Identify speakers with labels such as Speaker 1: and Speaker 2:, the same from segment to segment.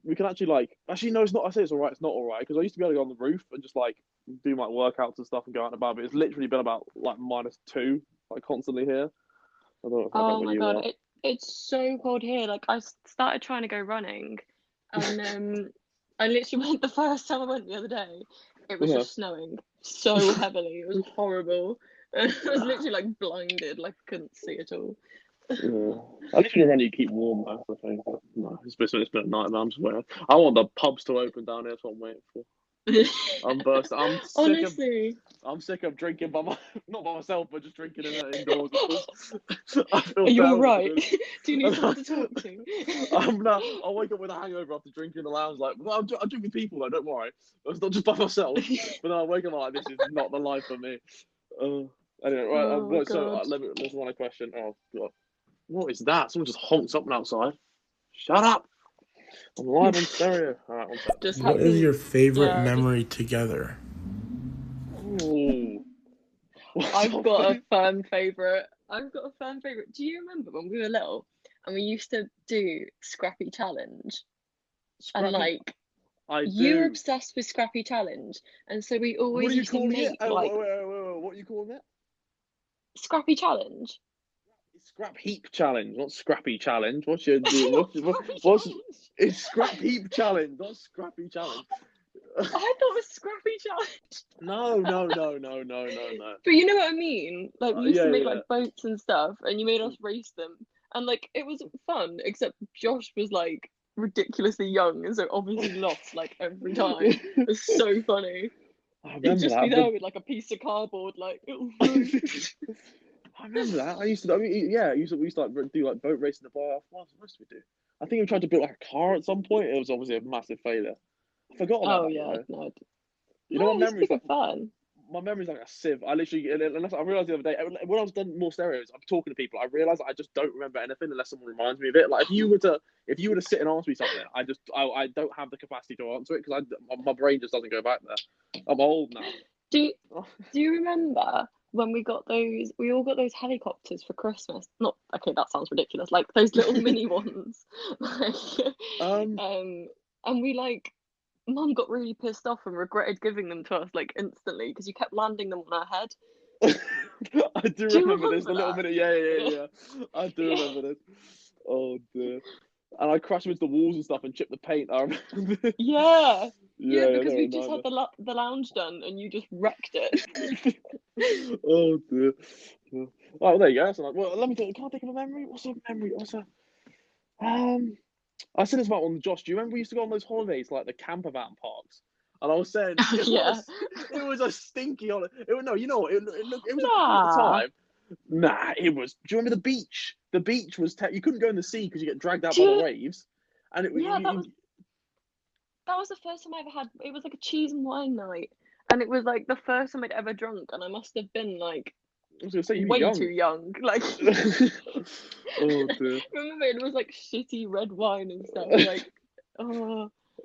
Speaker 1: we can actually like. Actually, no, it's not. I say it's alright. It's not alright because I used to be able to go on the roof and just like do my workouts and stuff and go out and about. But it's literally been about like -2, like constantly here. I don't know
Speaker 2: Oh my God, it's so cold here. Like I started trying to go running, and I literally went the first time I went the other day. It was just snowing so heavily. It was horrible. I was literally like blinded, like I couldn't see at all.
Speaker 1: Yeah. At least when you run, you keep warm. That's the thing. But no, it's been a nightmare. I'm just waiting. I want the pubs to open down here. That's what I'm waiting for. I'm bursting.
Speaker 2: Honestly.
Speaker 1: I'm sick of drinking not by myself, but just drinking indoors. I feel
Speaker 2: Are you
Speaker 1: terrible.
Speaker 2: alright? Do you need someone to talk to?
Speaker 1: I'll wake up with a hangover after drinking in the lounge. Like, well, I drink with people though. Don't worry. It's not just by myself. But then I wake up like, this is not the life for me. Anyway, right. So let's run a question. Oh God, what is that? Someone just honks up and outside. Shut up. I'm live on stereo. All right, one second.
Speaker 3: What is your favorite memory together?
Speaker 1: Ooh.
Speaker 2: I've got a firm favourite. Do you remember when we were little and we used to do Scrappy Challenge? And like, you were obsessed with Scrappy Challenge, and so we always used to make like.
Speaker 1: Wait, what are you calling it?
Speaker 2: Scrappy Challenge.
Speaker 1: Scrap Heap Challenge, not Scrappy Challenge. What's your it's Scrap Heap Challenge, not Scrappy Challenge.
Speaker 2: I thought it was Scrappy Challenge.
Speaker 1: No.
Speaker 2: But you know what I mean? Like we used to make like boats and stuff, and you made us race them, and like it was fun. Except Josh was like ridiculously young, and so obviously lost like every time. It was so funny. He'd just be there with like a piece of cardboard, like.
Speaker 1: I remember that. We used to like do like boat racing in the bar. What else did we do? I think we tried to build like a car at some point. It was obviously a massive failure. I forgot about that.
Speaker 2: No.
Speaker 1: You know what memories?
Speaker 2: Fun.
Speaker 1: My memory's like a sieve. I literally, unless I realized the other day when I was done more stereos, I'm talking to people. I realized I just don't remember anything unless someone reminds me of it. Like if you were to sit and ask me something, I don't have the capacity to answer it because my brain just doesn't go back there. I'm old now.
Speaker 2: Do you remember when we all got those helicopters for Christmas? Not okay, that sounds ridiculous. Like those little mini ones. And we like. Mum got really pissed off and regretted giving them to us like instantly because you kept landing them on her head.
Speaker 1: I do remember this. The little minute, yeah. I do remember this. Oh dear. And I crashed into the walls and stuff and chipped the paint. I remember.
Speaker 2: Yeah, because we just had the lounge done and you just wrecked it.
Speaker 1: Oh dear. Oh, well, there you go. So, like, well, let me think. Can I think of a memory? What's a memory? I said this about one, Josh. Do you remember we used to go on those holidays, like the camper van parks? And I was saying, it was a stinky holiday. No, you know what? It was at the time. Nah, it was. Do you remember the beach? The beach was. You couldn't go in the sea because you get dragged out by the waves. And it was.
Speaker 2: Yeah, that was the first time I ever had. It was like a cheese and wine night, and it was like the first time I'd ever drunk, and I must have been like.
Speaker 1: I was gonna say you
Speaker 2: way
Speaker 1: were young.
Speaker 2: too young, like.
Speaker 1: Oh dear.
Speaker 2: Remember, it was like shitty red wine and stuff. Like,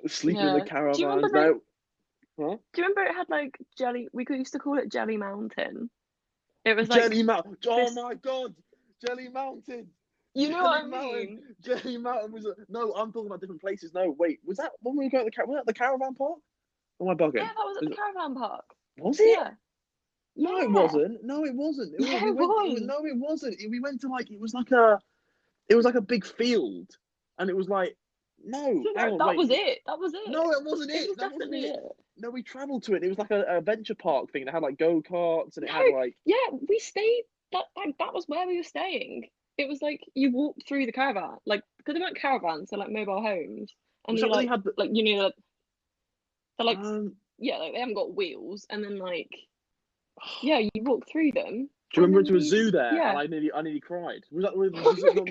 Speaker 1: sleeping in the caravan.
Speaker 2: Do you remember it had like jelly? We used to call it Jelly Mountain. It was like
Speaker 1: Jelly Mountain. Oh my God, Jelly Mountain.
Speaker 2: You know what I mean?
Speaker 1: Jelly Mountain was no. I'm talking about different places. No, wait. Was that when we were going to the caravan park? Or am I bugging?
Speaker 2: Yeah, that was at the caravan park.
Speaker 1: Was it?
Speaker 2: Yeah.
Speaker 1: No, it wasn't. No, it wasn't.
Speaker 2: No,
Speaker 1: it wasn't. We went to like it was like a big field, and it was like
Speaker 2: that was it.
Speaker 1: No, it wasn't it.
Speaker 2: It was definitely it.
Speaker 1: No, we travelled to it. It was like a adventure park thing that had like go karts and it had like.
Speaker 2: Yeah, we stayed. That was where we were staying. It was like you walked through the caravan, like because they weren't caravans, they're like mobile homes, and you like had like you know they're like like they haven't got wheels, and then like. Yeah, you walk through them.
Speaker 1: Do you remember into a zoo there? Yeah. And I nearly cried. Was that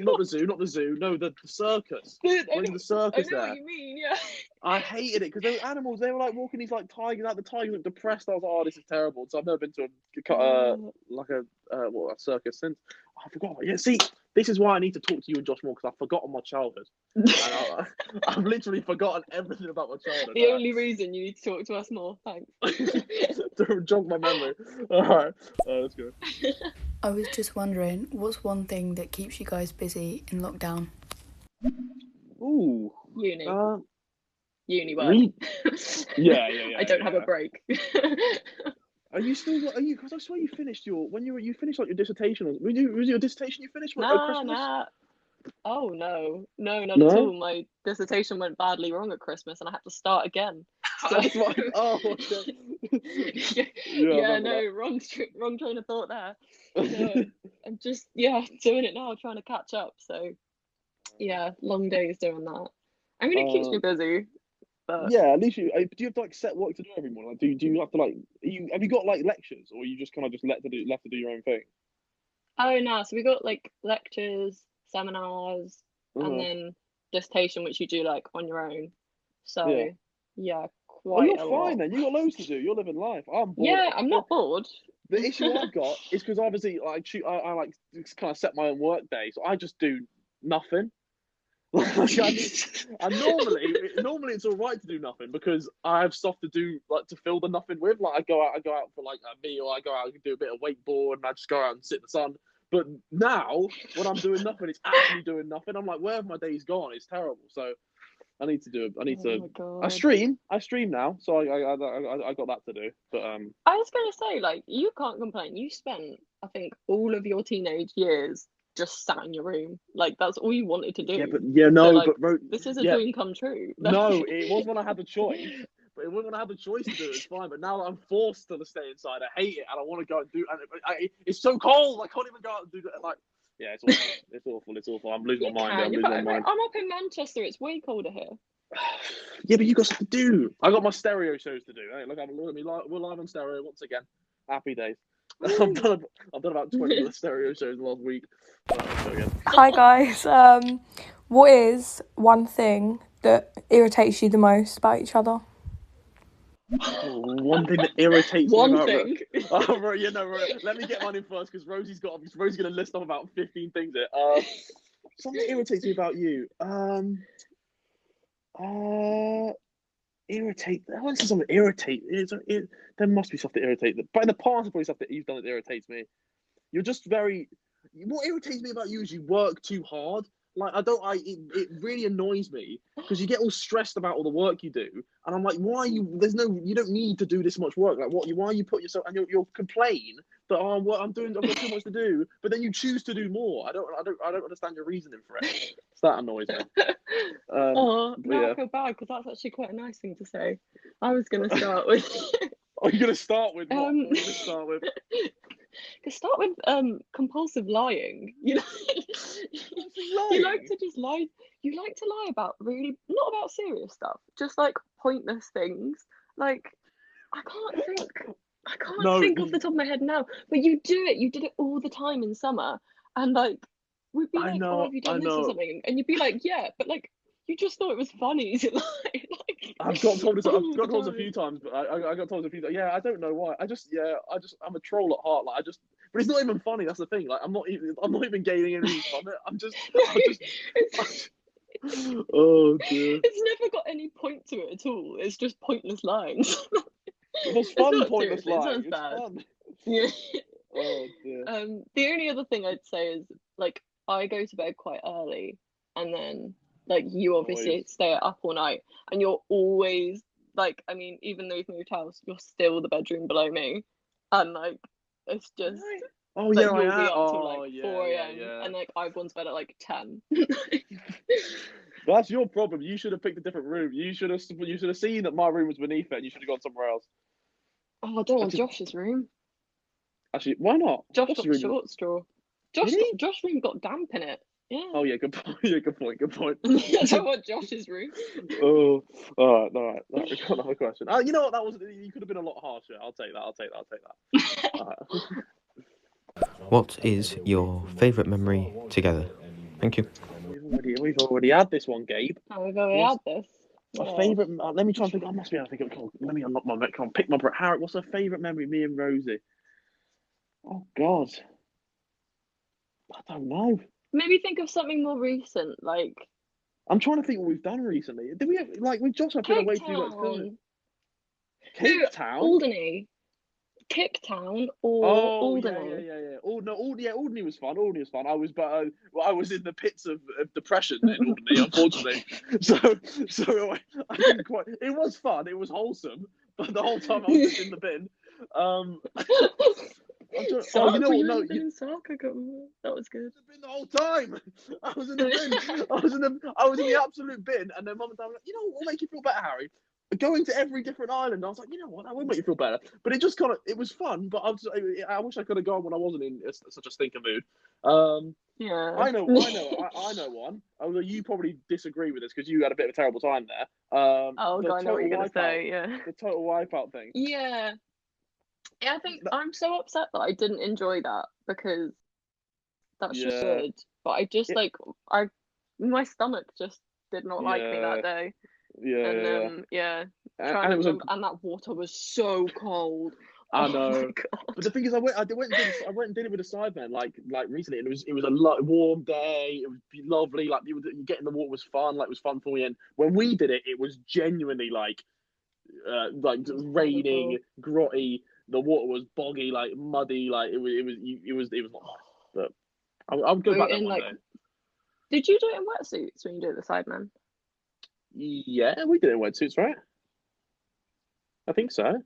Speaker 1: not the zoo? Not the zoo. No, the circus. Went to the circus there.
Speaker 2: I know what you mean. Yeah.
Speaker 1: I hated it because they were animals. They were like walking these like tigers. Like the tigers looked depressed. I was like, oh, this is terrible. So I've never been to a circus since. I forgot. Yeah, see, this is why I need to talk to you and Josh more because I've forgotten my childhood. I've literally forgotten everything about my childhood.
Speaker 2: The only reason you need to talk to us more. Thanks.
Speaker 1: To jog my memory. All right, let's go.
Speaker 4: I was just wondering, what's one thing that keeps you guys busy in lockdown?
Speaker 1: Ooh,
Speaker 2: Uni. Uni work.
Speaker 1: Really? Yeah.
Speaker 2: I don't have a break.
Speaker 1: Are you still? Are you? Because I swear you finished you finished like your dissertation. Was your dissertation you finished at Christmas?
Speaker 2: Nah. Oh no, not
Speaker 1: No?
Speaker 2: at all. My dissertation went badly wrong at Christmas, and I had to start again. So...
Speaker 1: That's right. Oh, okay.
Speaker 2: No, wrong train of thought there. No, I'm just doing it now, trying to catch up. So yeah, long days doing that. I mean, it keeps me busy. But...
Speaker 1: Yeah, at least do you have to like set work to do every morning? Like, do you have to like have you got like lectures, or you just kind of just left to do your own thing?
Speaker 2: Oh no, so we got like lectures, seminars, and then dissertation, which you do like on your own. So yeah, quite a lot.
Speaker 1: You're fine then. You got loads to do. You're living life. I'm bored.
Speaker 2: Yeah, I'm not bored.
Speaker 1: The issue I've got is because obviously I like kind of set my own work day, so I just do nothing. And normally it's all right to do nothing because I have stuff to do, like to fill the nothing with. Like I go out for like a meal, I go out and do a bit of wakeboard, and I just go out and sit in the sun. But now when I'm doing nothing, it's actually doing nothing. I'm like, where have my days gone? It's terrible. So I need to. I stream now, so I got that to do. But
Speaker 2: I was gonna say, like, you can't complain. You spent, I think, all of your teenage years just sat in your room. Like, that's all you wanted to do.
Speaker 1: This
Speaker 2: is a dream come true.
Speaker 1: No, it was when I had the choice. But it wasn't when I had the choice to do it. It's fine. But now that I'm forced to stay inside, I hate it, and I want to go and do. And it's so cold. I can't even go out and do that. Like, yeah, it's awful. It's awful. I'm losing my mind.
Speaker 2: I'm up in Manchester. It's way colder here.
Speaker 1: Yeah, but you got stuff to do. I got my stereo shows to do. Hey, look at me. We're live on stereo once again. Happy days. I've done about 20 stereo shows last week.
Speaker 4: Hi guys. What is one thing that irritates you the most about each other?
Speaker 1: One thing that irritates me about thing. Right. Let me get mine in first because Rosie's going to list off about 15 things here. Something that irritates me about you. Irritate. I want to say something irritate. There must be stuff that irritates. But in the past, there's probably stuff that you've done that irritates me. You're just very. What irritates me about you is you work too hard. Like it really annoys me because you get all stressed about all the work you do, and I'm like, why you don't need to do this much work. Like why you put yourself, and you'll complain that I've got too much to do, but then you choose to do more. I don't understand your reasoning for it. So that annoys me.
Speaker 2: I feel bad because that's actually quite a nice thing to say. I was gonna start with.
Speaker 1: Are you gonna start with what? What are you gonna start with?
Speaker 2: To start with, compulsive lying. You know, you like to just lie. You like to lie about really not about serious stuff, just like pointless things. Like I can't think off the top of my head now. But you do it. You did it all the time in summer, and like we'd be like, "Oh, have you done this or something?" And you'd be like, "Yeah," but like you just thought it was funny to lie.
Speaker 1: I've got told this a few times, but I got told a few times. Yeah, I don't know why. I'm a troll at heart. Like but it's not even funny. That's the thing. Like I'm not even gaining anything from it. Oh dear.
Speaker 2: It's never got any point to it at all. It's just pointless lines.
Speaker 1: It was fun, pointless lines.
Speaker 2: It sounds bad.
Speaker 1: Fun.
Speaker 2: Yeah.
Speaker 1: Oh dear.
Speaker 2: The only other thing I'd say is like I go to bed quite early, and then like you obviously stay up all night, and you're always like, I mean, even though you've moved house, you're still the bedroom below me, and like it's just.
Speaker 1: Oh
Speaker 2: like,
Speaker 1: yeah,
Speaker 2: you'll be up till like 4 a.m. and like I've gone to bed at like 10.
Speaker 1: That's your problem. You should have picked a different room. You should have seen that my room was beneath it, and you should have gone somewhere else.
Speaker 2: Oh, I don't want Josh's room.
Speaker 1: Actually, why not?
Speaker 2: Josh got the short straw. Josh's room got damp in it. Yeah.
Speaker 1: Oh yeah, good point. Yeah, good point.
Speaker 2: I don't want Josh's room.
Speaker 1: Oh, all right. We've got another question. You know what? You could have been a lot harsher. I'll take that. All right.
Speaker 5: What is your favourite memory together? Thank you.
Speaker 1: We've already had this one, Gabe.
Speaker 2: Oh, we've already had this.
Speaker 1: My favourite. Let me try and think. I must be able to think of. Let me unlock my. Come on, pick my. Harriet, what's her favourite memory? Me and Rosie. Oh God. I don't know.
Speaker 2: Maybe think of something more recent, like.
Speaker 1: I'm trying to think what we've done recently. Did we with Josh? I've been away too much. Cape Town.
Speaker 2: Alderney. Kicktown or Alderney?
Speaker 1: Yeah. Alderney was fun. Alderney was fun. I was in the pits of depression in Alderney, unfortunately. So I didn't quite. It was fun. It was wholesome, but the whole time I was just in the bin.
Speaker 2: You know what? No, that was good.
Speaker 1: Been the whole time. I was in the bin. I was in the absolute bin, and then Mum and Dad were like, you know what will make you feel better, Harry? Going to every different island. I was like, you know what, that will make you feel better. But it just it was fun. But I wish I could have gone when I wasn't in such a stinker mood.
Speaker 2: Yeah.
Speaker 1: I know one. Although you probably disagree with this because you had a bit of a terrible time there.
Speaker 2: God, I know what you're gonna say. Yeah.
Speaker 1: The total wipeout thing.
Speaker 2: Yeah. Yeah, I think I'm so upset that I didn't enjoy that because that's just good. But I just my stomach just did not like me that day. And that water was so cold.
Speaker 1: I know. But the thing is, I went and did it with a Sidemen like recently, and it was a warm day. It was lovely. Like you getting the water was fun. Like it was fun for me. And when we did it, it was genuinely like raining, grotty. The water was boggy, like muddy, like it was not hot. But I would go back there one day.
Speaker 2: Did you do it in wetsuits when you did the Sidemen?
Speaker 1: Yeah, we did it in wetsuits, right? I think so.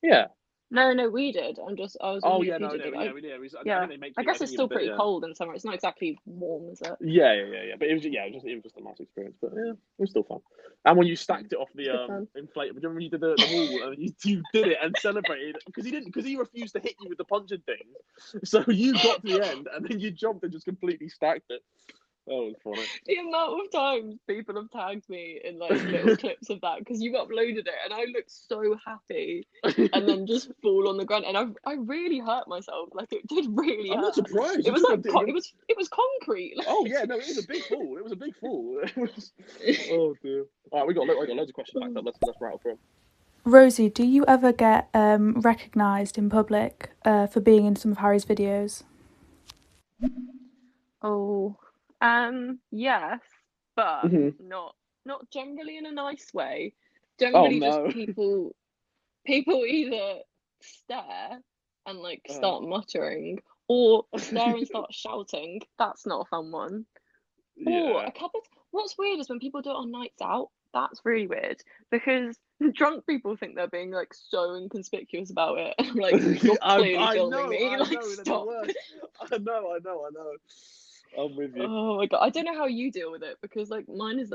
Speaker 1: Yeah.
Speaker 2: No, we did. I was.
Speaker 1: We did.
Speaker 2: I guess it's still pretty cold in summer. It's not exactly warm, is it?
Speaker 1: Yeah. But it was just a nice experience. But yeah, it was still fun. And when you stacked it off the inflatable, remember when you did the wall and you did it and celebrated because he refused to hit you with the punching things. So you got to the end and then you jumped and just completely stacked it. That was funny.
Speaker 2: The amount of times people have tagged me in little clips of that because you uploaded it and I looked so happy and then just fall on the ground and I really hurt myself. Like it did really hurt.
Speaker 1: I'm not surprised.
Speaker 2: It was it was concrete.
Speaker 1: Oh yeah, no, it was a big fall. It was a big fall. Oh dear. All right, we got loads of questions back up. Let's rattle through them.
Speaker 4: Rosie, do you ever get recognised in public for being in some of Harry's videos?
Speaker 2: Oh. Yes, but not generally in a nice way. Generally, just people either stare and start muttering, or stare and start shouting. That's not a fun one.
Speaker 1: Yeah.
Speaker 2: Or what's weird is when people do it on nights out. That's really weird because drunk people think they're being so inconspicuous about it. You're clearly filming me. Stop.
Speaker 1: I know. I'm with you.
Speaker 2: Oh my God, I don't know how you deal with it because mine is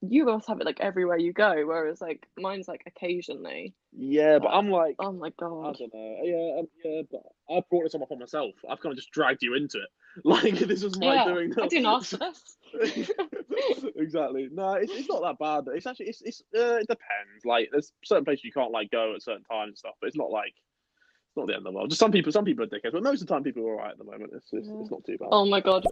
Speaker 2: you guys have it everywhere you go, whereas mine's occasionally.
Speaker 1: Yeah, but I'm
Speaker 2: oh my God.
Speaker 1: I don't know. Yeah, but I brought this on myself. I've kind of just dragged you into it. This is my doing.
Speaker 2: I didn't ask for this.
Speaker 1: Exactly. No, it's not that bad. It's actually it depends. There's certain places you can't go at certain times and stuff, but it's not it's not the end of the world. Just some people are dickheads, but most of the time people are alright at the moment. It's not too bad.
Speaker 2: Oh my God.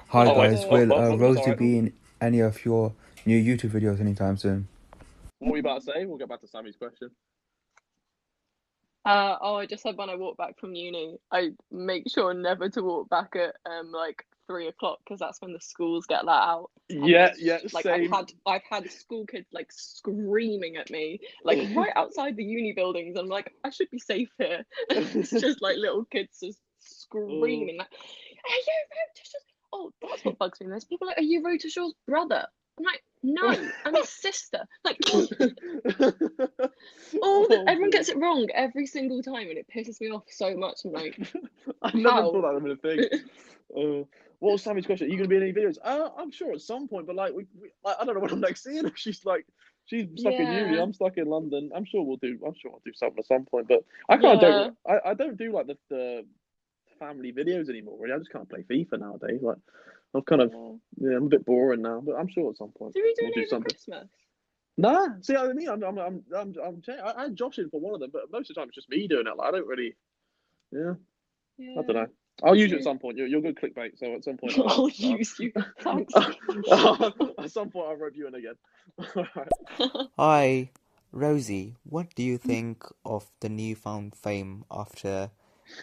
Speaker 3: Hi guys, will Rosie be in any of your new YouTube videos anytime soon?
Speaker 1: What were you about to say? We'll get back to Sammy's question.
Speaker 2: I just said when I walk back from uni, I make sure never to walk back at 3 o'clock because that's when the schools get let out.
Speaker 1: Yeah, same.
Speaker 2: I've had school kids screaming at me right outside the uni buildings. I'm I should be safe here. It's just little kids just screaming "Are you Wroetoshaw?" Oh, that's what bugs me. There's people "Are you Wroetoshaw's brother?" I'm no, I'm his sister. Everyone gets it wrong every single time, and it pisses me off so much. I'm
Speaker 1: I never thought that would have been a thing. What was Sammy's question? Are you going to be in any videos? I'm sure at some point, but I don't know when I'm next seeing her. She's stuck in uni. I'm stuck in London. I'm sure I'll do something at some point. But I don't do the family videos anymore. Really, I just can't play FIFA nowadays. I've kind of I'm a bit boring now. But I'm sure at some point.
Speaker 2: Do we do it over Christmas?
Speaker 1: Nah, see what I mean? I had Josh in for one of them, but most of the time it's just me doing it. I don't really. Yeah. I don't know. I'll use you at some point. You're good clickbait, so at some point
Speaker 2: I'll use you. Thanks.
Speaker 1: At some point I'll rub you in again.
Speaker 5: Hi, Rosie. What do you think of the newfound fame after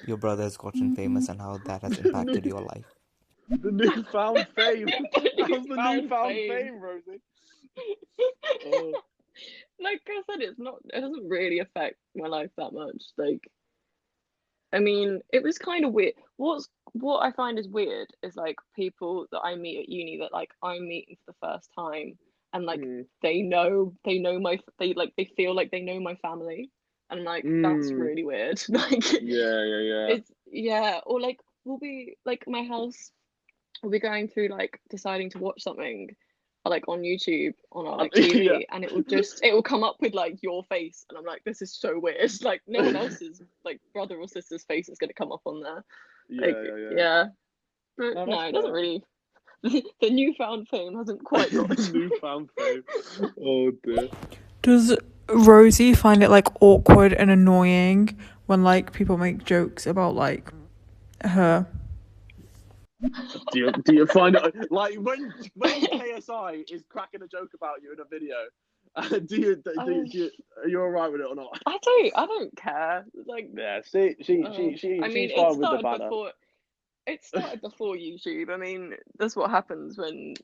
Speaker 5: your brother's gotten famous and how that has impacted your life?
Speaker 1: The newfound fame. How's the newfound fame, Rosie?
Speaker 2: I said, it doesn't really affect my life that much. Like, I mean, it was kind of weird. What I find is weird is like people that I meet at uni that like I'm meeting for the first time, and like they feel like they know my family, and I'm like, that's really weird. Like,
Speaker 1: yeah.
Speaker 2: Or like we'll be like my house, we'll be going through like deciding to watch something, like on YouTube on our like TV, and it will come up with like your face, and I'm like, this is so weird. Like no one else's like brother or sister's face is gonna come up on there. Yeah. But no, it doesn't really. The newfound fame hasn't quite got
Speaker 1: newfound fame. Oh dear.
Speaker 6: Does Rosie find it like awkward and annoying when like people make jokes about like her?
Speaker 1: Do you find it like when KSI is cracking a joke about you in a video? Are you alright with it or not?
Speaker 2: I don't care. Like,
Speaker 1: yeah, she's fine with the banner.
Speaker 2: It started before YouTube. I mean, that's what happens when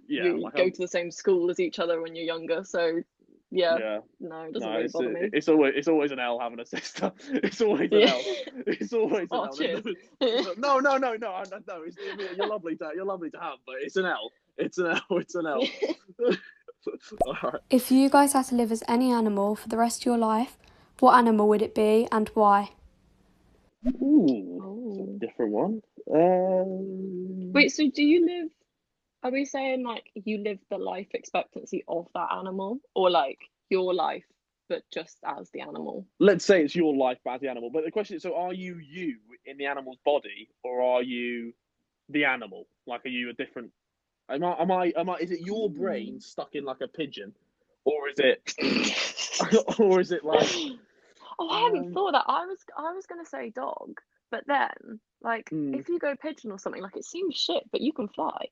Speaker 2: you go to the same school as each other when you're younger. So no, it doesn't really bother me.
Speaker 1: It's always an L having a sister. It's always an L. It's always an L.
Speaker 2: Cheers.
Speaker 1: No. You're lovely to have, but it's an L. It's an L. Right.
Speaker 7: If you guys had to live as any animal for the rest of your life, what animal would it be and why?
Speaker 1: Ooh. Different one.
Speaker 2: Wait, so do you live? Are we saying like you live the life expectancy of that animal, or like your life but just as the animal?
Speaker 1: Let's say it's your life but as the animal. But the question is, so are you in the animal's body, or are you the animal? Like, are you a different? Am I? Is it your brain stuck in like a pigeon, or is it? Or is it like?
Speaker 2: Oh, I hadn't thought that. I was gonna say dog, but then like if you go pigeon or something, like it seems shit, but you can fly.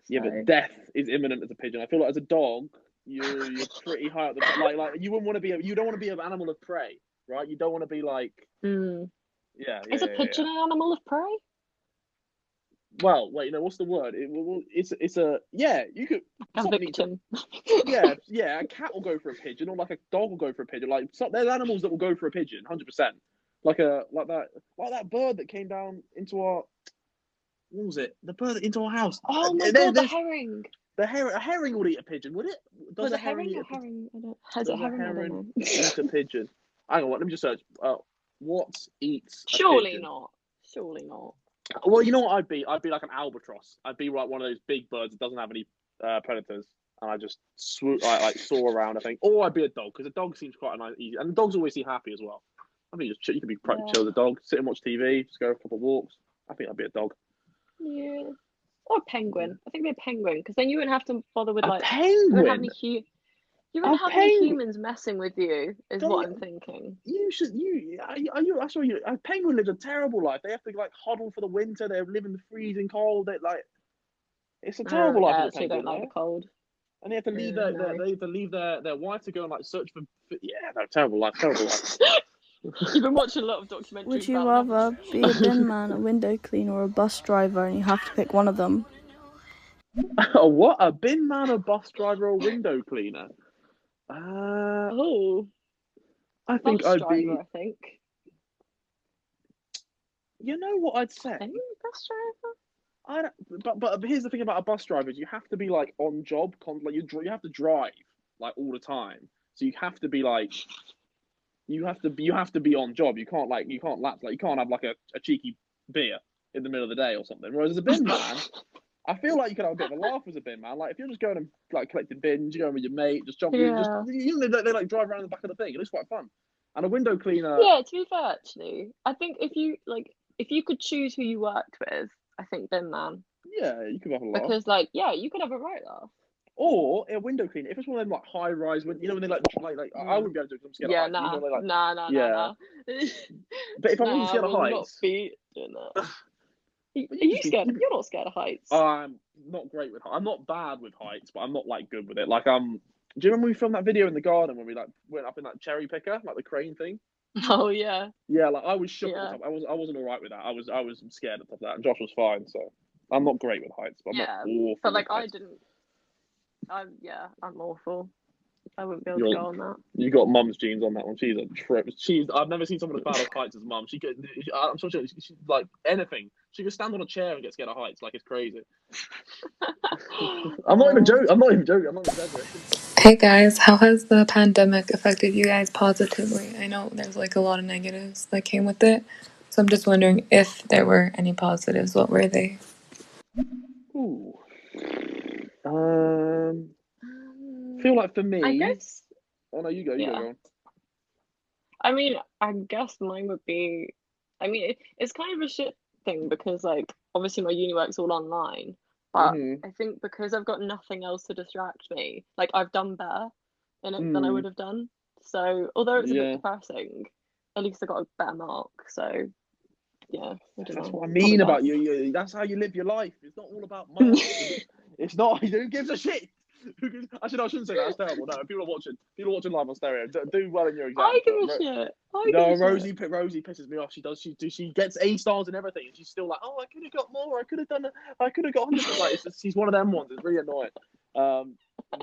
Speaker 1: Yeah, but death is imminent as a pigeon. I feel like as a dog, you're pretty high up the like you wouldn't want to be you don't want to be an animal of prey, right? You don't want to be like
Speaker 2: Is a pigeon an animal of prey?
Speaker 1: Well, wait, what's the word? It's a you could
Speaker 2: a victim.
Speaker 1: Yeah, a cat will go for a pigeon, or like a dog will go for a pigeon. Like there's animals that will go for a pigeon, 100%. Like that bird that came down into our. What was it? The bird into our house.
Speaker 2: Oh my god, the herring.
Speaker 1: A herring would eat a pigeon, would it?
Speaker 2: Does a herring eat a herring? Has a herring
Speaker 1: eat a pigeon? Hang on, let me just search. What eats a
Speaker 2: Surely
Speaker 1: pigeon?
Speaker 2: not. Surely not.
Speaker 1: Well, you know what I'd be? I'd be like an albatross. I'd be like one of those big birds that doesn't have any predators, and I just soar around. I think, or I'd be a dog, because a dog seems quite a nice, easy, and dogs always seem happy as well. I think you could be quite chill as a dog, sit and watch TV, just go for a couple of walks. I think I'd be a dog.
Speaker 2: Yeah, or a penguin. I think it'd be a penguin, because then you wouldn't have to bother with like
Speaker 1: penguin.
Speaker 2: You wouldn't have any humans messing with you. What I'm thinking.
Speaker 1: You should. I saw you. A penguin lives a terrible life. They have to like huddle for the winter. They live in the freezing cold. It's a terrible life.
Speaker 2: Yeah, they don't like the cold.
Speaker 1: And they have to leave their wife to go and like search for. Terrible life. Terrible life.
Speaker 2: You've been watching a lot of documentaries.
Speaker 8: Would you rather be a bin man, a window cleaner, or a bus driver, and you have to pick one of them?
Speaker 1: What? A bin man, a bus driver, or a window cleaner? I think I'd be.
Speaker 2: I think.
Speaker 1: You know what I'd say?
Speaker 2: Bus driver.
Speaker 1: But here's the thing about a bus driver: is you have to be like on job, like you have to drive like all the time. So you have to be like. You have to be on job. You can't lapse. Like you can't have like a cheeky beer in the middle of the day or something. Whereas as a bin man, I feel like you could have a bit of a laugh as a bin man. Like if you're just going and like collecting bins, you're going with your mate, just jumping. They like drive around the back of the thing. It looks quite fun. And a window cleaner.
Speaker 2: Yeah, to be fair, actually, I think if you could choose who you worked with, I think bin man.
Speaker 1: Yeah, you could have a laugh.
Speaker 2: Because you could have a right laugh.
Speaker 1: Or a window cleaner. If it's one of them like high rise, when when they like I wouldn't be able to do it because I'm scared of heights.
Speaker 2: Nah.
Speaker 1: But if I wasn't scared of heights,
Speaker 2: not be doing that. Are you scared? You're not scared of heights.
Speaker 1: I'm not great with heights. I'm not bad with heights, but I'm not like good with it. Like do you remember we filmed that video in the garden when we like went up in that cherry picker, like the crane thing?
Speaker 2: Oh yeah.
Speaker 1: Yeah, like I was shook at the top. I wasn't alright with that. I was scared at the top of that, and Josh was fine. So I'm not great with heights, but I'm not awful.
Speaker 2: But like I didn't. I'm awful. I wouldn't be able to go on that.
Speaker 1: You got mum's genes on that one. She's a trip. I've never seen someone as bad at heights as mum. I'm sure she's like anything. She could stand on a chair and get scared of heights. Like, it's crazy. I'm not even joking. I'm not even exaggerating.
Speaker 9: Hey guys, how has the pandemic affected you guys positively? I know there's like a lot of negatives that came with it, so I'm just wondering if there were any positives. What were they?
Speaker 1: Ooh. Feel like for me,
Speaker 2: I guess.
Speaker 1: Oh no, you go. You go.
Speaker 2: I mean, I guess mine would be. I mean, it's kind of a shit thing because, like, obviously my uni work's all online, but I think because I've got nothing else to distract me, like, I've done better in it than I would have done. So, although it's a bit depressing, at least I got a better mark. So, yeah,
Speaker 1: that's what I mean about you. That's how you live your life. It's not all about money. It's not. Who gives a shit? Actually, no, I shouldn't say that. That's terrible. No, people are watching live on stereo. Do well in your exam.
Speaker 2: I give a shit.
Speaker 1: Rosie pisses me off. She gets A stars and everything, and she's still like, oh, I could have got more. I could have done it. I could have got 100. Like, she's one of them ones. It's really annoying.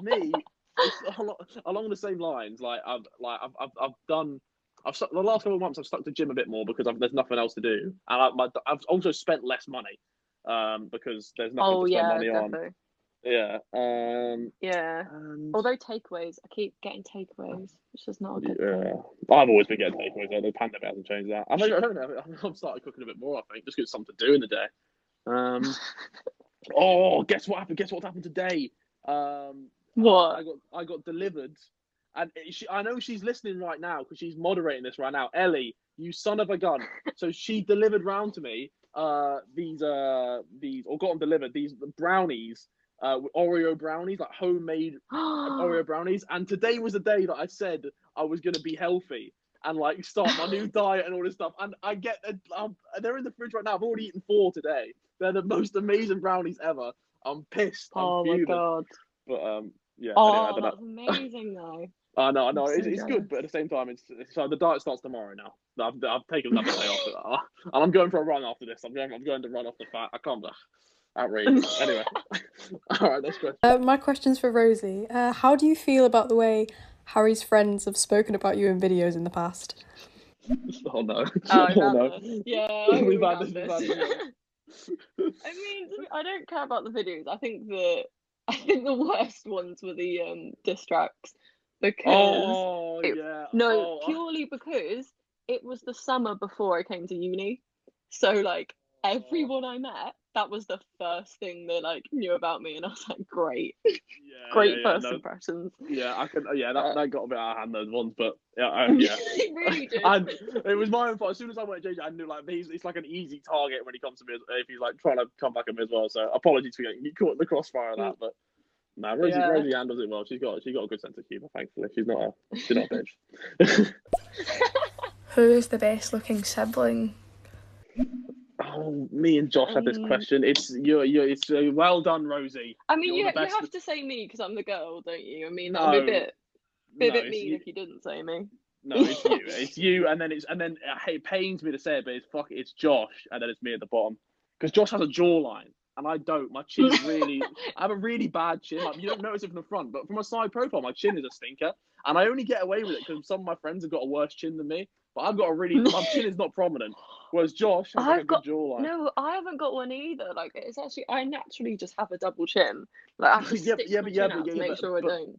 Speaker 1: Me, it's along the same lines. Like I've done. The last couple of months I've stuck to gym a bit more because there's nothing else to do, and I've also spent less money because there's nothing to spend money on. Yeah.
Speaker 2: Although takeaways, I keep getting takeaways, which is not a good thing.
Speaker 1: I've always been getting takeaways. The pandemic hasn't changed that. I don't know. I've started cooking a bit more. I think just get something to do in the day. Guess what happened? Guess what's happened today?
Speaker 2: What?
Speaker 1: I got delivered, and I know she's listening right now because she's moderating this right now. Ellie, you son of a gun! So she delivered round to me these brownies. Oreo brownies, like homemade Oreo brownies, and today was the day that I said I was going to be healthy and like start my new diet and all this stuff. And I get they're in the fridge right now. I've already eaten 4 today. They're the most amazing brownies ever. I'm pissed. I'm fuming.
Speaker 2: My god!
Speaker 1: But yeah.
Speaker 2: Oh, anyway, that's amazing though.
Speaker 1: I know. It's good, but at the same time, so the diet starts tomorrow now. I've taken another day off, and I'm going for a run after this. I'm going to run off the fat. I can't. Outrageous. Anyway, all right, next question.
Speaker 4: My question's for Rosie. How do you feel about the way Harry's friends have spoken about you in videos in the past?
Speaker 1: Oh no!
Speaker 2: No! Yeah, we've had this. I mean, I don't care about the videos. I think the worst ones were the diss tracks because purely because it was the summer before I came to uni, so like everyone I met, that was the first thing they like knew about me, and I was like, great, first impressions.
Speaker 1: Yeah, I can. Yeah, that got a bit out of hand, those ones, but yeah,
Speaker 2: it really did.
Speaker 1: It was my own fault. As soon as I went to JJ, I knew like it's like an easy target when he comes to me if he's like trying to come back at me as well. So apologies for getting caught in the crossfire of that, but no, Rosie handles it well. She's got a good sense of humour. Thankfully, she's not a bitch.
Speaker 10: Who is the best looking sibling?
Speaker 1: Oh, me and Josh had this question. It's well done, Rosie.
Speaker 2: I mean, you have to say me because I'm the girl, don't you? I mean, that'd be a bit mean if you didn't say me.
Speaker 1: No, it's you. It's you, and then it pains me to say it, but it's Josh, and then it's me at the bottom because Josh has a jawline. And I don't. My chin is I have a really bad chin. Like, you don't notice it from the front, but from a side profile, my chin is a stinker. And I only get away with it because some of my friends have got a worse chin than me. But I've got my chin is not prominent. Whereas Josh has a good jawline.
Speaker 2: No, I haven't got one either. Like, it's actually, I naturally just have a double chin. Like, I have to stick my chin out to make sure I don't.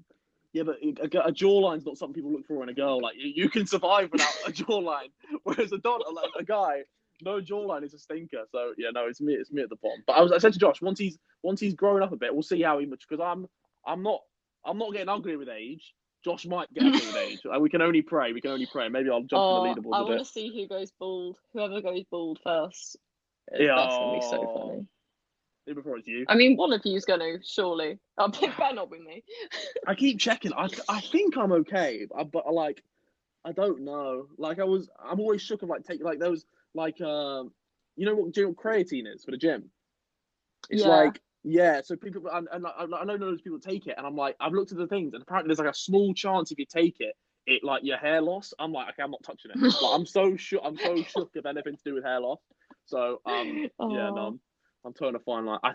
Speaker 1: Yeah, but a jawline's not something people look for in a girl. Like, you can survive without a jawline. Whereas a guy, no jawline is a stinker. So yeah, no, it's me at the bottom. But I said to Josh, once he's grown up a bit, we'll see how he much because I'm not getting ugly with age. Josh might get ugly with age. We can only pray. Maybe I'll jump in the leaderboard.
Speaker 2: I want to see who goes bald. Whoever goes bald first. That's gonna be so funny.
Speaker 1: Even before it's you.
Speaker 2: I mean, one of you's gonna surely. It better not be me.
Speaker 1: I keep checking. I think I'm okay, but I don't know. Like I'm always shook of like those like you know what creatine is for the gym. It's so people and I know those people take it, and I'm like I've looked at the things, and apparently there's like a small chance if you take it like your hair loss. I'm like okay, I'm not touching it. Like, I'm so shook of anything to do with hair loss. So I'm trying to find like I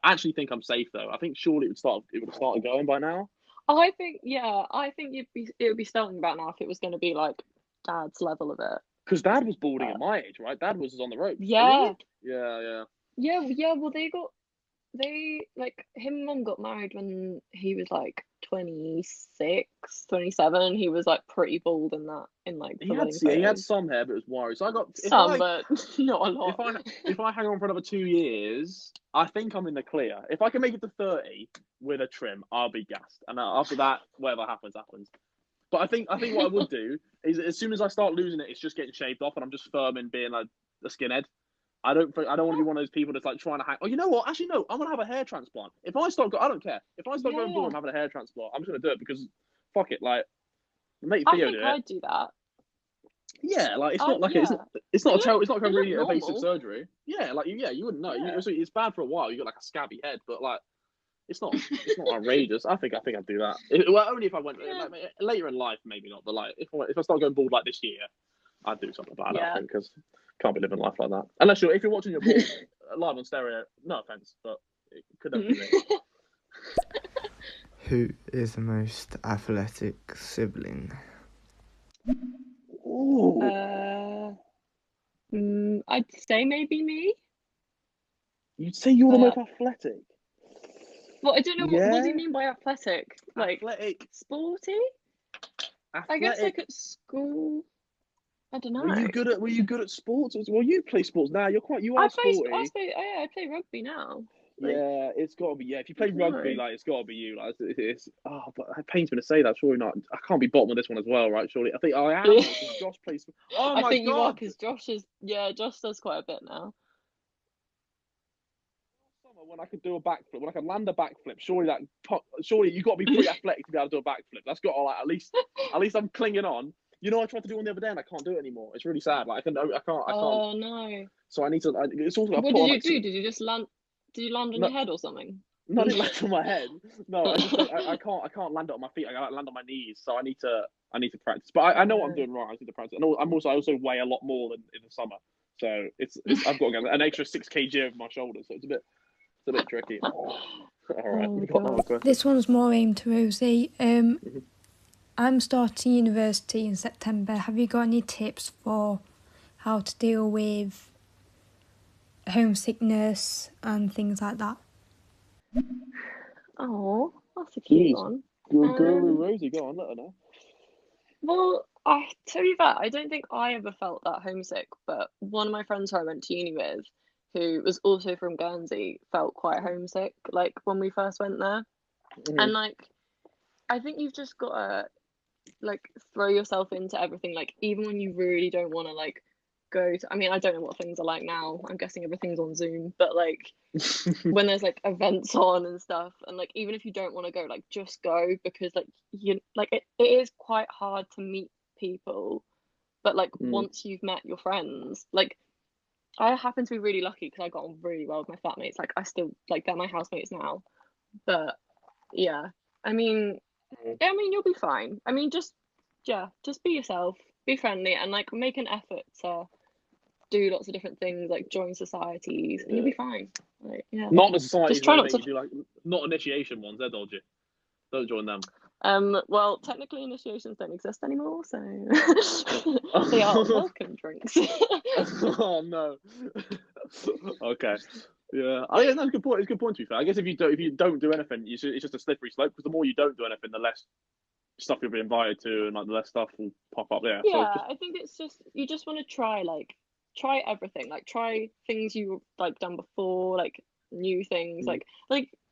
Speaker 1: actually think I'm safe though. I think surely it would have started going by now.
Speaker 2: I think it would be starting about now if it was going to be like Dad's level of it.
Speaker 1: Because Dad was balding at my age, right? Dad was on the ropes.
Speaker 2: Yeah.
Speaker 1: Yeah.
Speaker 2: Well, him and Mum got married when he was like 26, 27. He was like pretty bald in the
Speaker 1: he had some hair, but it was wiry. So I got
Speaker 2: but not a lot.
Speaker 1: If I hang on for another 2 years, I think I'm in the clear. If I can make it to 30 with a trim, I'll be gassed. And after that, whatever happens, happens. But I think what I would do is, as soon as I start losing it, it's just getting shaved off, and I'm just firm in being a skinhead. I don't want to be one of those people that's like trying to hang. Oh, you know what? Actually, no. I'm gonna have a hair transplant. If I start, I don't care. If I start going bald and having a hair transplant, I'm just gonna do it because fuck it. Like, mate Theo did it.
Speaker 2: I'd do that.
Speaker 1: Yeah, like it's not like it's not a really invasive surgery. Yeah, like you wouldn't know. Yeah. It's bad for a while. You got like a scabby head, but like it's not outrageous. I think I'd do that. Well, only if I went like, later in life, maybe not. But like if I start going bald like this year, I'd do something about it. I think because can't be living life like that. Unless if you're watching your ball live on stereo, no offense, but it could have been it.
Speaker 3: Who is the most athletic sibling?
Speaker 2: I'd say maybe me.
Speaker 1: You'd say you're the most athletic?
Speaker 2: Well, I don't know what do you mean by athletic? Like
Speaker 1: athletic,
Speaker 2: sporty?
Speaker 1: Athletic.
Speaker 2: I guess like at school. I don't know.
Speaker 1: Were you good at sports? Well, you play sports now. You are sporty.
Speaker 2: I play rugby now.
Speaker 1: Yeah, it's got to be. Yeah, if you play rugby, like it's got to be you. Like it's. Oh, but it pains me to say that. Surely not. I can't be bottom of this one as well, right? Surely. I think I am. Josh plays. Oh my god.
Speaker 2: I think you are because Josh does quite a bit now.
Speaker 1: When I could do a backflip, when I could land a backflip, surely you got to be pretty athletic to be able to do a backflip. That's got to like at least I'm clinging on. You know, I tried to do one the other day and I can't do it anymore. It's really sad. Like I can't.
Speaker 2: Oh no.
Speaker 1: So I need to. It's also.
Speaker 2: What did you do? Did you just land? Did you land on your head or something?
Speaker 1: No, I didn't land on my head. No, I can't land it on my feet. I gotta land on my knees. So I need to practice. But I know what I'm doing wrong. I need to practice. And I also weigh a lot more than in the summer. So I've got to get an extra 6 kg over my shoulders. So it's a bit tricky. All right.
Speaker 7: This one's more aimed to Rosie. I'm starting university in September. Have you got any tips for how to deal with homesickness and things like that?
Speaker 2: Oh, that's a cute one.
Speaker 1: Good girl, Rosie. Go on, let her know.
Speaker 2: Well, to be fair, I don't think I ever felt that homesick, but one of my friends who I went to uni with, who was also from Guernsey, felt quite homesick, like when we first went there. And like, I think you've just got to like throw yourself into everything, like even when you really don't want to like go to, I mean, I don't know what things are like now. I'm guessing everything's on Zoom, but like when there's like events on and stuff, and like even if you don't want to go, like just go, because like it is quite hard to meet people, but like once you've met your friends, like I happen to be really lucky because I got on really well with my flatmates. Like I still like they're my housemates now, but yeah, I mean you'll be fine. I mean just be yourself, be friendly, and like make an effort to do lots of different things, like join societies, and you'll be fine. Like, yeah.
Speaker 1: Not the societies.
Speaker 2: Just try not to
Speaker 1: do like not initiation ones. They're dodgy. Don't join them.
Speaker 2: Well, technically initiations don't exist anymore, so they are welcome drinks.
Speaker 1: Oh no. Okay. Yeah. I guess that's a good point. It's a good point to be fair. I guess if you don't do anything, it's just a slippery slope, because the more you don't do anything, the less stuff you'll be invited to, and like the less stuff will pop up there.
Speaker 2: Yeah, so I think it's just you just want to try everything, like try things you like done before, like new things, like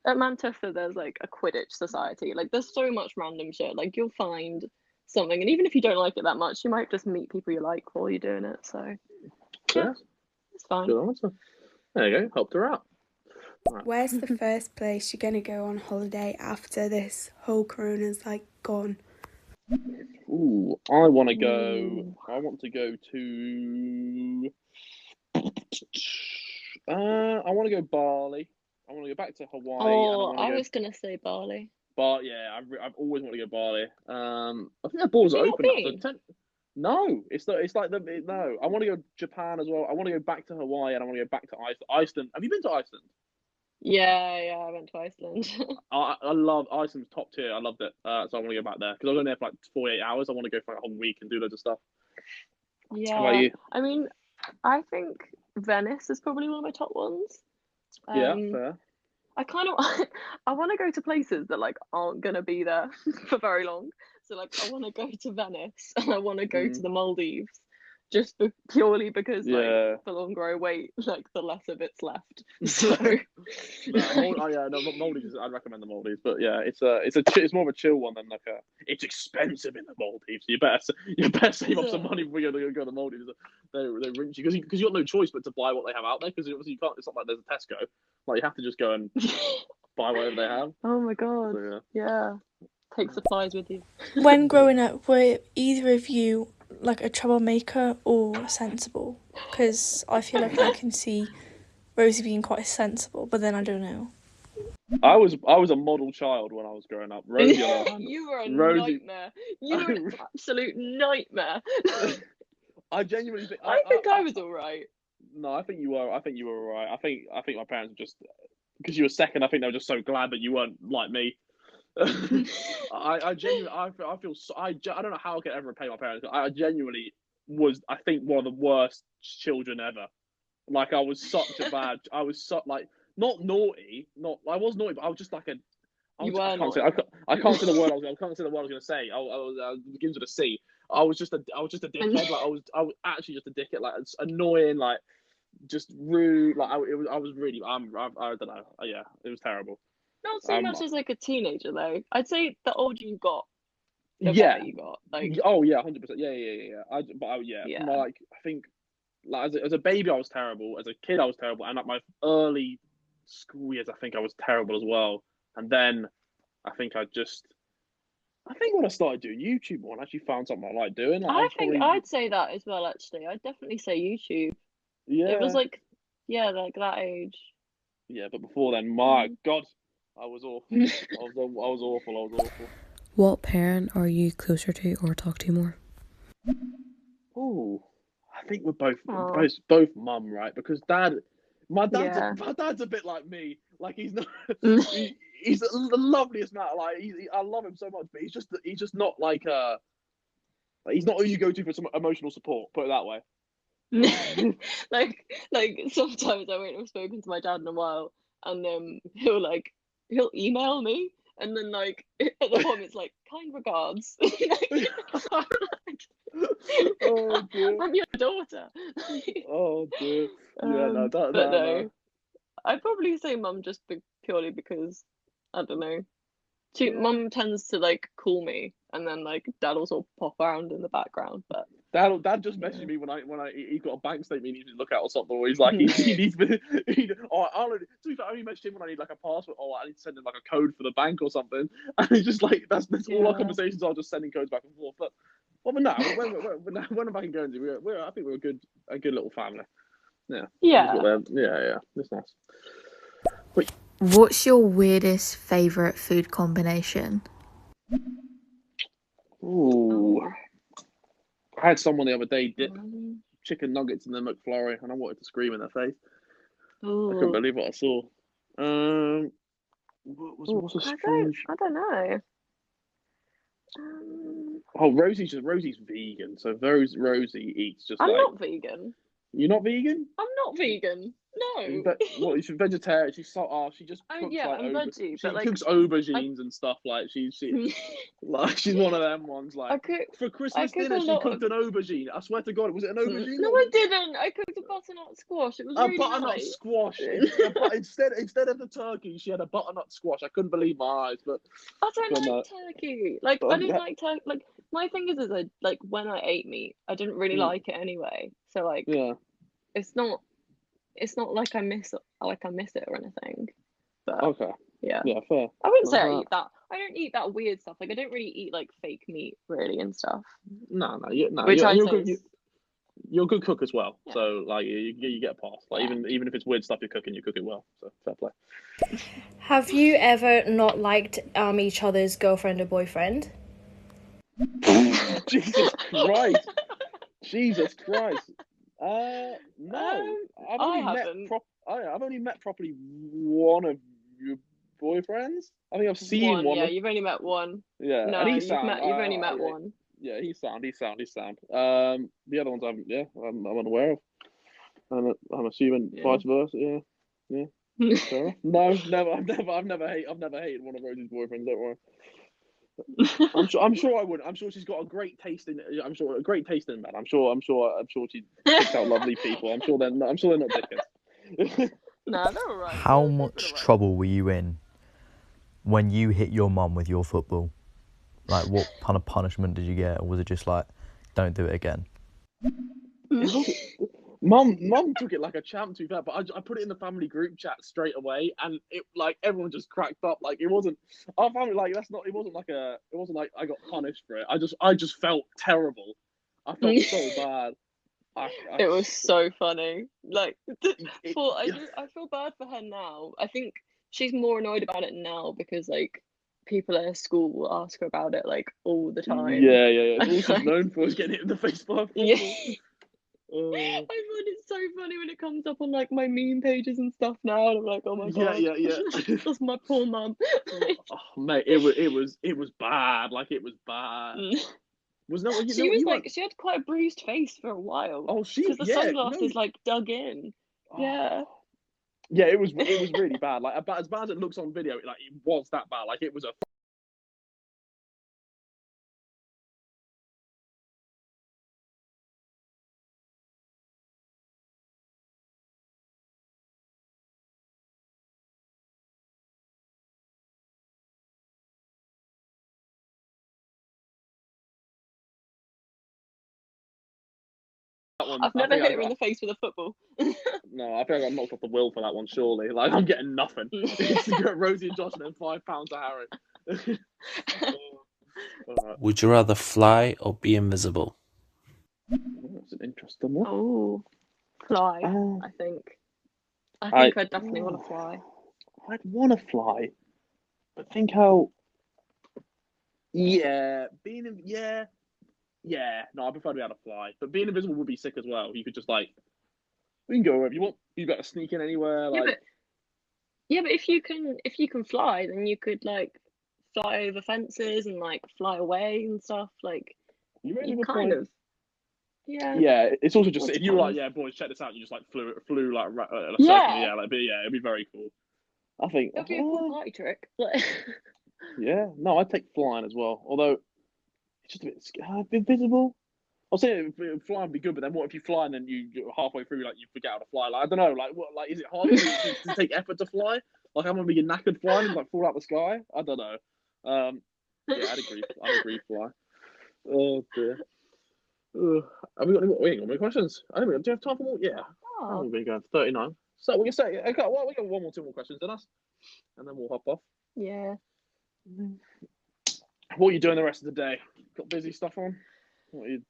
Speaker 2: at Manchester there's like a Quidditch society, like there's so much random shit, like you'll find something, and even if you don't like it that much, you might just meet people you like while you're doing it, so yeah. It's fine.
Speaker 1: Good answer. There you go, helped her out.
Speaker 4: Right. Where's the first place you're gonna go on holiday after this whole corona's like gone?
Speaker 1: Ooh, I want to go to I want to go Bali. I want to go back to Hawaii.
Speaker 2: Oh, I was gonna say Bali.
Speaker 1: But yeah, I've always wanted to go Bali. I think the borders are open now. No, no. I want to go Japan as well. I want to go back to Hawaii, and I want to go back to Iceland. Have you been to Iceland?
Speaker 2: Yeah, I went to Iceland.
Speaker 1: I love Iceland's top tier. I loved it. So I want to go back there because I was only there for like 48 hours. I want to go for a whole week and do loads of stuff.
Speaker 2: Yeah.
Speaker 1: How about you?
Speaker 2: I mean, I think Venice is probably one of my top ones.
Speaker 1: Yeah, fair.
Speaker 2: I kind of I want to go to places that like aren't gonna be there for very long. So like I want to go to Venice and I want to go to the Maldives, just purely because like the longer I wait, like the less of it's left. So
Speaker 1: Maldives. I'd recommend the Maldives, but yeah, it's more of a chill one than like a. It's expensive in the Maldives. You better save up some money before you go to the Maldives. They rinse you because you got no choice but to buy what they have out there because obviously you can't. It's not like there's a Tesco. Like you have to just go and buy whatever they have.
Speaker 2: Oh my god! So, yeah, take supplies with you.
Speaker 4: When growing up, were either of you like a troublemaker or sensible? Because I feel like I can see Rosie being quite sensible, but then I don't know.
Speaker 1: I was a model child when I was growing up. Rosie,
Speaker 2: you were a nightmare. You were an absolute nightmare.
Speaker 1: I genuinely think
Speaker 2: I think I was all right.
Speaker 1: No, I think you were. I think you were all right. I think my parents were just because you were second. I think they were just so glad that you weren't like me. I genuinely, I feel. I don't know how I could ever repay my parents. I genuinely was. I think one of the worst children ever. Like I was such a bad. I was like not naughty. I was naughty, but I was just like a. I can't say the word. I can't say the word I was going to say. I was begins with a C. I was just a dickhead. Like I was actually just a dickhead. Like it's annoying. Like just rude. Like I was really. I don't know. Yeah, it was terrible.
Speaker 2: Not so much as like a teenager though. I'd say the older you got, the better you got. Like
Speaker 1: 100%. Yeah. Like I think like as a baby I was terrible. As a kid I was terrible, and at my early school years I think I was terrible as well. And then I think when I started doing YouTube more, I actually found something I like doing. Like,
Speaker 2: I'd say that as well. Actually, I'd definitely say YouTube.
Speaker 1: Yeah,
Speaker 2: it was like like that age.
Speaker 1: Yeah, but before then, my God, I was awful. I was awful.
Speaker 11: What parent are you closer to or talk to more?
Speaker 1: Oh, I think we're both mum, right? Because my dad's a bit like me. Like he's not. He's the loveliest man. Like I love him so much, but he's just not like he's not who you go to for some emotional support. Put it that way.
Speaker 2: like sometimes I won't have spoken to my dad in a while, and he'll email me, and then like at the bottom it's like kind regards.
Speaker 1: Oh dear.
Speaker 2: I'm your daughter.
Speaker 1: Oh dear. Yeah, no.
Speaker 2: I'd probably say mum just purely because I don't know. Mum tends to like call me, and then like dad will sort of pop around in the background. But
Speaker 1: dad just messaged me when he's got a bank statement he needs to look at or something. Or he's like he needs to. To be fair, I only messaged him when I need like a password. Or I need to send him like a code for the bank or something. And he's just like that's all our conversations are, just sending codes back and forth. But no, when I'm back in Guernsey, I think we're a good little family. Yeah. Yeah. It's nice. But,
Speaker 11: what's your weirdest favourite food combination?
Speaker 1: Ooh. I had someone the other day dip chicken nuggets in the McFlurry, and I wanted to scream in their face.
Speaker 2: Ooh.
Speaker 1: I couldn't believe what I saw. What's a strange?
Speaker 2: I don't know.
Speaker 1: Rosie's vegan, so Rosie eats just.
Speaker 2: I'm not vegan.
Speaker 1: You're not vegan?
Speaker 2: I'm not vegan. No.
Speaker 1: What? She's vegetarian. She just cooks.
Speaker 2: I'm veggie.
Speaker 1: She cooks aubergines and stuff. Like she's one of them ones. Like for Christmas dinner, she cooked an aubergine. I swear to God, was it an aubergine?
Speaker 2: No, I didn't. I cooked a butternut squash. It was really
Speaker 1: butternut
Speaker 2: nice.
Speaker 1: Squash. Instead of the turkey, she had a butternut squash. I couldn't believe my eyes. But
Speaker 2: I don't like turkey. Like I don't like turkey. Like my thing is I like when I ate meat, I didn't really like it anyway. So like it's not like I miss it or anything. But
Speaker 1: okay.
Speaker 2: Yeah,
Speaker 1: fair.
Speaker 2: I wouldn't say I eat that. I don't eat that weird stuff. Like I don't really eat like fake meat really and stuff.
Speaker 1: No. You're a good cook as well. Yeah. So like you get a pass. Like even if it's weird stuff you're cooking, you cook it well. So fair play.
Speaker 12: Have you ever not liked each other's girlfriend or boyfriend?
Speaker 1: Jesus Christ. No,
Speaker 2: I haven't.
Speaker 1: I've only met properly one of your boyfriends. I think I've seen one.
Speaker 2: Yeah, you've only met one.
Speaker 1: Yeah,
Speaker 2: no,
Speaker 1: and he's
Speaker 2: you've
Speaker 1: sound.
Speaker 2: you've only met one.
Speaker 1: Yeah, he's sound. The other ones I'm unaware of. I'm assuming vice versa. Yeah. No, never. I've never hated one of Rosie's boyfriends. Don't worry. I'm sure I wouldn't. I'm sure she's got a great taste in. I'm sure a great taste in men. I'm sure she picks out lovely people. I'm sure they're not dickheads.
Speaker 2: No, they're alright.
Speaker 13: How much trouble were you in when you hit your mum with your football? Like, what kind of punishment did you get, or was it just like, don't do it again?
Speaker 1: Mum took it like a champ, to be fair, but I put it in the family group chat straight away, and it like everyone just cracked up. Like it wasn't our family. Like it wasn't like I got punished for it. I just felt terrible. I felt so bad.
Speaker 2: It was so funny. Like I feel bad for her now. I think she's more annoyed about it now because like people at her school will ask her about it like all the time.
Speaker 1: Yeah. All she's known for is getting hit in the face by a football.
Speaker 2: Yeah. I find it so funny when it comes up on like my meme pages and stuff now, and I'm like, oh my god,
Speaker 1: yeah.
Speaker 2: That's my poor mum.
Speaker 1: Oh mate, it was bad. Like it was bad. Was not.
Speaker 2: She had quite a bruised face for a while.
Speaker 1: Oh,
Speaker 2: because the sunglasses like dug in. Oh.
Speaker 1: Yeah, it was really bad. Like as bad as it looks on video, like it was that bad. Like it was a.
Speaker 2: I've never hit her in the face with a football.
Speaker 1: No, I think I got knocked off the wheel for that one, surely. Like, I'm getting nothing. It's Rosie and Josh and then £5 to Harry.
Speaker 14: Would you rather fly or be invisible?
Speaker 1: That's an interesting one.
Speaker 2: Oh, fly, I think. I definitely want to fly.
Speaker 1: I'd want to fly. But think how... Yeah, no, I prefer to be able to fly. But being invisible would be sick as well. You could just like, we can go wherever you want. You better sneak in anywhere. Like,
Speaker 2: but if you can fly, then you could like fly over fences and like fly away and stuff. Like, you kind of. Yeah.
Speaker 1: Yeah, it's also just if you were like, yeah, boys, check this out. You just like flew like a circle. Yeah, like, it'd be very cool. I think
Speaker 2: it'd be a cool party trick.
Speaker 1: Yeah, no, I'd take flying as well. Although it's just a bit invisible. I was saying flying would be good, but then what if you fly and then you halfway through like you forget how to fly? Like I don't know, like is it hard to take effort to fly? Like I'm gonna be knackered flying and like fall out the sky. I don't know. Yeah, I'd agree fly. Oh dear. Have we got any more questions? Do you have time for more? Yeah. Oh, we're going for 39. So we can say, okay, well, we got two more questions in us, and then we'll hop off.
Speaker 2: Yeah.
Speaker 1: What are you doing the rest of the day? Got busy stuff on? What are you...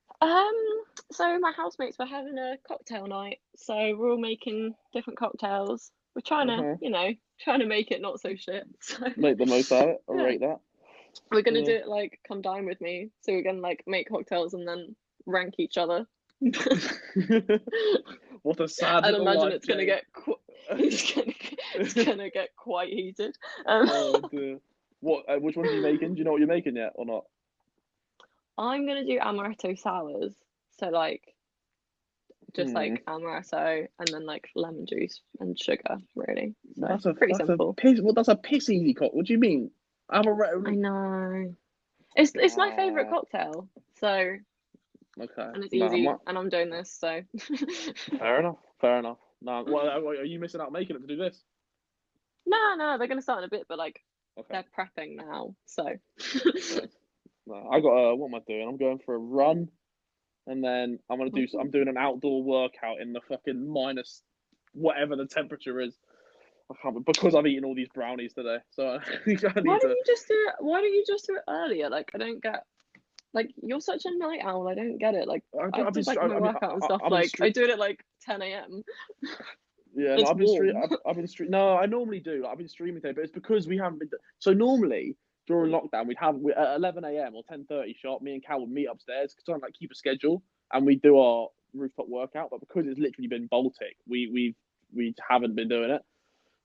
Speaker 2: So my housemates were having a cocktail night, so we're all making different cocktails. We're trying to make it not so shit. So.
Speaker 1: Make the most out of it. I rate that.
Speaker 2: We're gonna do it like come dine with me. So we're gonna like make cocktails and then rank each other.
Speaker 1: What a sad.
Speaker 2: I'd imagine it's gonna get it's gonna get quite heated.
Speaker 1: Oh dear. What? Which ones are you making? Do you know what you're making yet or not?
Speaker 2: I'm gonna do amaretto sours. So like, just like amaretto and then like lemon juice and sugar. Really. So that's pretty simple.
Speaker 1: That's a piss easy cocktail. What do you mean? Amaretto.
Speaker 2: I know. It's my favourite cocktail. So.
Speaker 1: Okay.
Speaker 2: And it's easy, and I'm doing this, so.
Speaker 1: Fair enough. No, are you missing out making it to do this?
Speaker 2: No, they're gonna start in a bit, but like they're prepping now, so.
Speaker 1: No, I got what am I doing? I'm going for a run, and then I'm doing an outdoor workout in the fucking minus whatever the temperature is. I can't because I've eaten all these brownies today, so
Speaker 2: Why don't you just do it earlier? Like I don't get. Like you're such a night owl, I don't get it. Like I do like my workout and stuff. I do it at like 10 a.m.
Speaker 1: Yeah, no, I've been streaming. No, I normally do. Like, I've been streaming today, but it's because we haven't been. So normally during lockdown, we'd have at 11 a.m. or 10:30 sharp. Me and Cal would meet upstairs to try and like keep a schedule, and we do our rooftop workout. But because it's literally been Baltic, we've we haven't been doing it.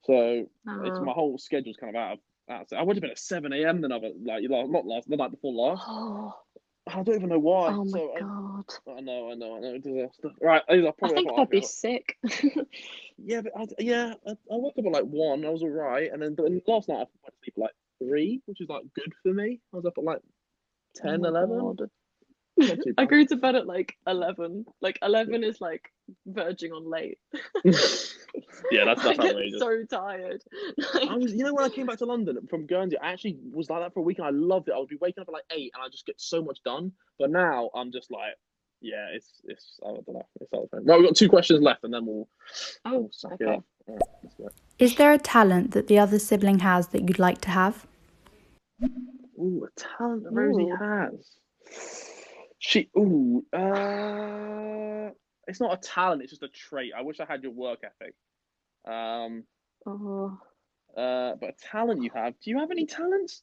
Speaker 1: So it's my whole schedule's kind of out. I would have been at 7 a.m. the night before last. I don't even know why.
Speaker 2: Oh my god!
Speaker 1: I know, disaster. Right, I
Speaker 2: think I'd be sick.
Speaker 1: Yeah, but I woke up at like 1. I was alright, but last night I went to sleep at like 3, which is like good for me. I was up at like 10, 11.
Speaker 2: I go to bed at like 11. Like 11 is like verging on late.
Speaker 1: Yeah, that's
Speaker 2: I get
Speaker 1: outrageous.
Speaker 2: so tired.
Speaker 1: When I came back to London from Guernsey, I actually was like that for a week and I loved it. I would be waking up at like 8 and I just get so much done. But now I'm just like, yeah, it's I don't know. It's all the same. Right, we've got 2 questions left and then we'll suck it up. All right, let's go.
Speaker 15: Is there a talent that the other sibling has that you'd like to have?
Speaker 1: Ooh, a talent that Rosie has. It's not a talent, it's just a trait. I wish I had your work ethic. But a talent you have. Do you have any talents?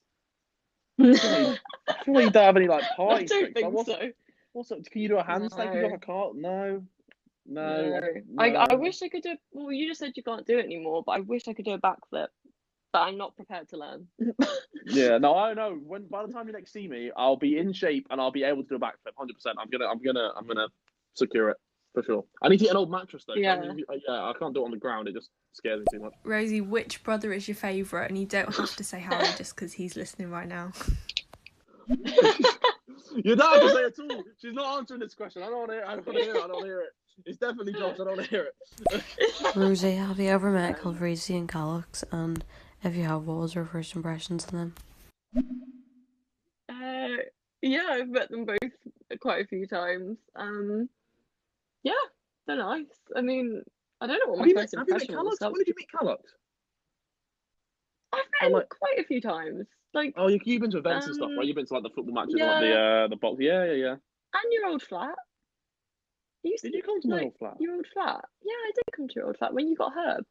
Speaker 1: I feel like you don't have any like party
Speaker 2: I don't
Speaker 1: tricks.
Speaker 2: think so.
Speaker 1: What's up? Can you do a handstand? Can you have a cart? No.
Speaker 2: I wish I could do. Well, you just said you can't do it anymore, but I wish I could do a backflip. But I'm not prepared to learn.
Speaker 1: Yeah, no, I know. By the time you next see me, I'll be in shape and I'll be able to do a backflip. 100%. I'm gonna secure it for sure. I need to get an old mattress though.
Speaker 2: Yeah.
Speaker 1: I can't do it on the ground. It just scares me too much.
Speaker 16: Rosie, which brother is your favourite? And you don't have to say Harry just because he's listening right now.
Speaker 1: You don't have to say it at all. She's not answering this question. I don't want to hear it. It's definitely Josh. I don't want to hear it.
Speaker 17: Rosie, have you ever met Calvrezy and Callux? And if you have, what was your first impressions of them?
Speaker 2: Yeah, I've met them both quite a few times. Yeah, they're nice. I mean, I don't know what my first impression was.
Speaker 1: When did you meet Callux?
Speaker 2: I've met him quite a few times. Like,
Speaker 1: oh, you've been to events and stuff, right? You've been to like the football matches, and like the box. Yeah.
Speaker 2: And your old flat.
Speaker 1: Did you come to my old flat?
Speaker 2: Your old flat? Yeah, I did come to your old flat when you got Herb.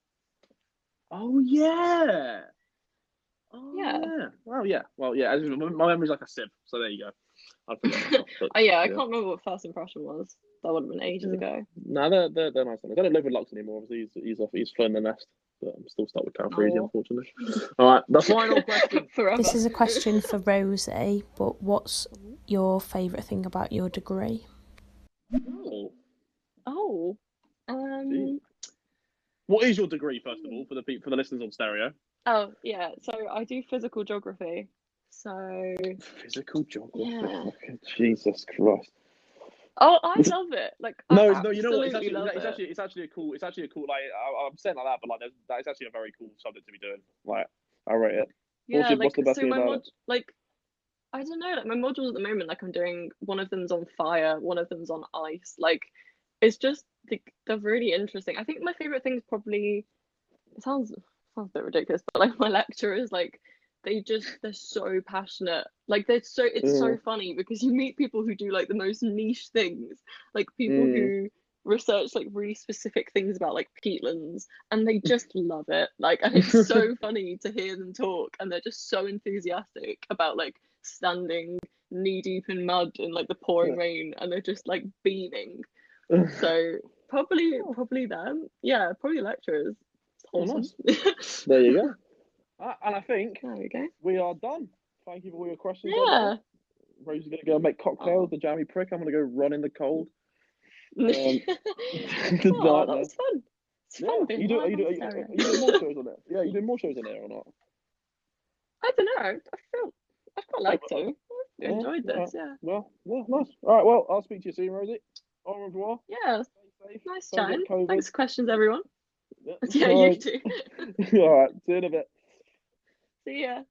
Speaker 1: Oh yeah.
Speaker 2: Yeah.
Speaker 1: Well, yeah. My memory's like a sieve, so there you go. I forget myself, but,
Speaker 2: I can't remember what first impression was. That would have been ages ago.
Speaker 1: No, they're nice. I don't live with Lux anymore. Obviously, he's flown the nest. But I'm still stuck with Calfrezy, unfortunately. All right, the final question.
Speaker 15: This is a question for Rosie, but what's your favourite thing about your degree?
Speaker 1: What is your degree, first of all, for the listeners on stereo?
Speaker 2: Oh yeah, so I do physical geography. So
Speaker 1: physical geography.
Speaker 2: Yeah.
Speaker 1: Jesus Christ.
Speaker 2: Oh, I love it. Like
Speaker 1: no,
Speaker 2: you
Speaker 1: know what? It's actually a cool. Like I'm saying like that, but like that is actually a very cool subject to be doing. Like I rate it.
Speaker 2: Yeah,
Speaker 1: what's the best thing about it?
Speaker 2: Like I don't know. Like my modules at the moment, like I'm doing one of them's on fire, one of them's on ice. Like it's just they're really interesting. I think my favorite thing is probably it sounds a bit ridiculous, but like my lecturers, like they're so passionate. Like it's so funny because you meet people who do like the most niche things, like people who research like really specific things about like peatlands, and they just love it. Like, and it's so funny to hear them talk, and they're just so enthusiastic about like standing knee deep in mud in like the pouring rain, and they're just like beaming. So probably them. Yeah, probably lecturers. Awesome.
Speaker 1: Nice. There you go. And I think
Speaker 2: there we go.
Speaker 1: We are done. Thank you for all your questions.
Speaker 2: Yeah.
Speaker 1: Rosie's gonna go make cocktails. The jammy prick. I'm gonna go run in the cold.
Speaker 2: That was fun. It's fun.
Speaker 1: Are you doing more shows on it? Yeah, you doing more shows on it or not?
Speaker 2: I don't know. I'd quite like to. I enjoyed this. Yeah.
Speaker 1: Well, nice. All right. Well, I'll speak to you soon, Rosie. Au revoir.
Speaker 2: Yeah. Nice chatting. Thanks for questions, everyone.
Speaker 1: Yeah,
Speaker 2: you too.
Speaker 1: All right. See you in a bit.
Speaker 2: See ya.